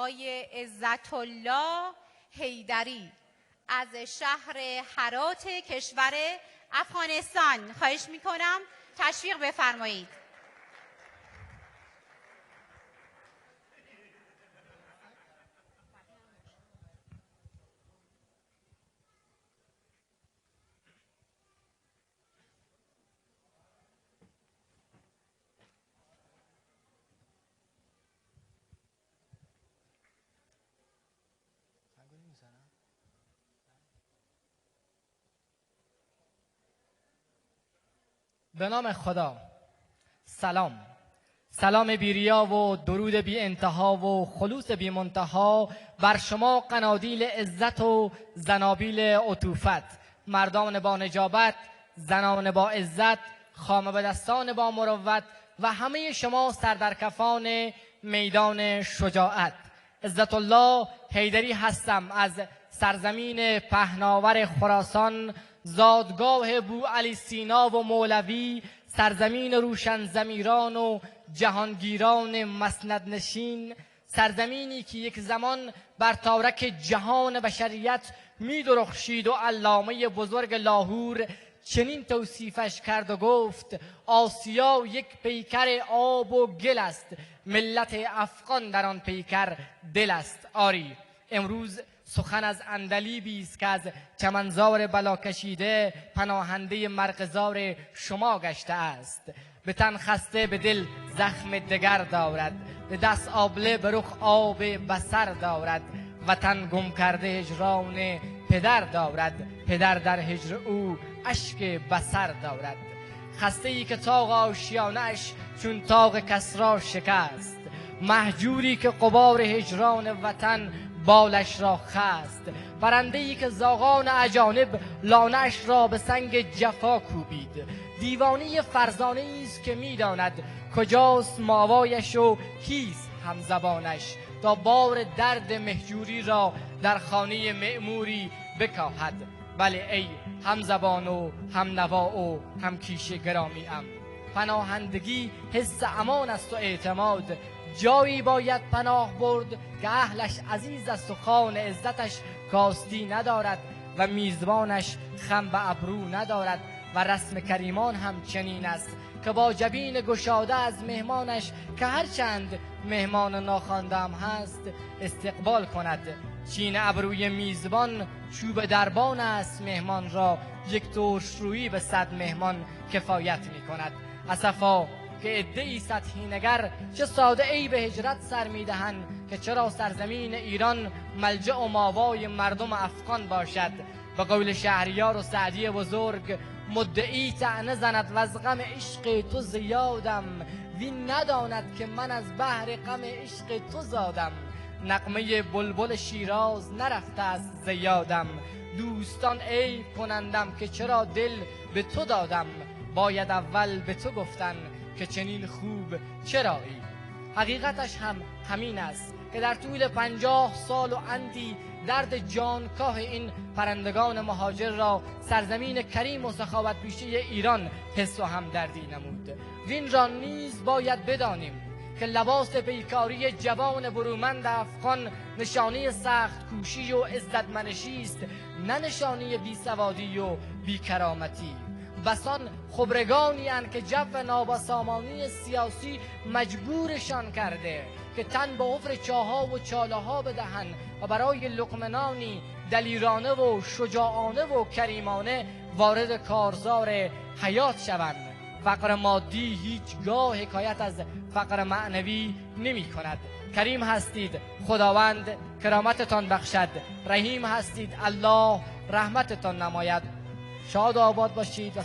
آقای عزت الله حیدری از شهر هرات کشور افغانستان. خواهش میکنم تشویق بفرمایید. به نام خدا. سلام بیریا و درود بی انتها و خلوص بی منتها بر شما قنادیل عزت و زنابیل عطوفت، مردان با نجابت، زنان با عزت، خامه به دستان با مروت و همه شما سردرکفان میدان شجاعت. عزت الله حیدری هستم از سرزمین پهناور خراسان، زادگاه بو علی سینا و مولوی، سرزمین روشن ضمیران و جهانگیران مسند نشین، سرزمینی که یک زمان بر تارک جهان بشریت می درخشید و علامه بزرگ لاهور چنین توصیفش کرد و گفت: آسیا یک پیکر آب و گل است، ملت افغان در آن پیکر دل است. آری، امروز سخن از عندلیبی است که از چمنزار بلا کشیده پناهنده مرغزار شما گشته است. به تن خسته به دل زخم دگر دارد، به دست آبله به رخ آب بصر دارد. وطن گم کرده هجران پدر دارد، پدر در هجر او اشک بصر دارد. خسته ای که طاق آشیانش چون طاق کسری شکست، مهجوری که غبار هجران وطن بالش را خست. برنده ای که زاغان اجانب لانش را به سنگ جفا کوبید. دیوانه فرزانه ایست که میداند کجاست ماوایش و کیست همزبانش، تا بار درد مهجوری را در خانه مأموری بکاهد. بله ای همزبان و هم نوا و هم کیش گرامی ام، پناهندگی حس امان است و اعتماد. جایی باید پناه برد که اهلش عزیز است و خوان عزتش کاستی ندارد و میزبانش خم به ابرو ندارد. و رسم کریمان هم چنین است که با جبین گشاده از مهمانش که هرچند مهمان ناخوانده هم هست استقبال کند. چین ابروی میزبان چوب دربان است، مهمان را یک ترشرویی به 100 مهمان کفایت می کند. اسفا که عده‌ای سطحی نگر چه ساده ای به هجرت سر میدهند که چرا سرزمین ایران ملجأ و ماوای مردم افغان باشد. به قول شهریار و سعدی بزرگ: مدعی طعنه زند و از غم عشق تو زیادم، وین نداند که من از بحر غم عشق تو زادم. نغمه بلبل شیراز نرفته است ز یادم، دوستان عیب کنندم که چرا دل به تو دادم. باید اول به تو گفتن که چنین خوب چرایی. حقیقتش هم همین است که در طول 50 سال و اندی درد جانکاه این پرندگان مهاجر را سرزمین کریم و سخاوت پیشه ایران حس و همدردی نمود. وین را نیز باید بدانیم که لباس پیکاری جوان برومند افغان نشانه سخت کوشی و عزتمنشی است، نه نشانه بیسوادی و بیکرامتی. بسان خبرگانی اند که جو نابسامانی سیاسی مجبورشان کرده که تن به حفر چاها و چاله ها بدهند و برای لقمه دلیرانه و شجاعانه و کریمانه وارد کارزار حیات شوند. فقر مادی هیچگاه حکایت از فقر معنوی نمی کند. کریم هستید، خداوند کرامتتان بخشد. رحیم هستید، الله رحمتتان نماید. شاد و آباد باشید و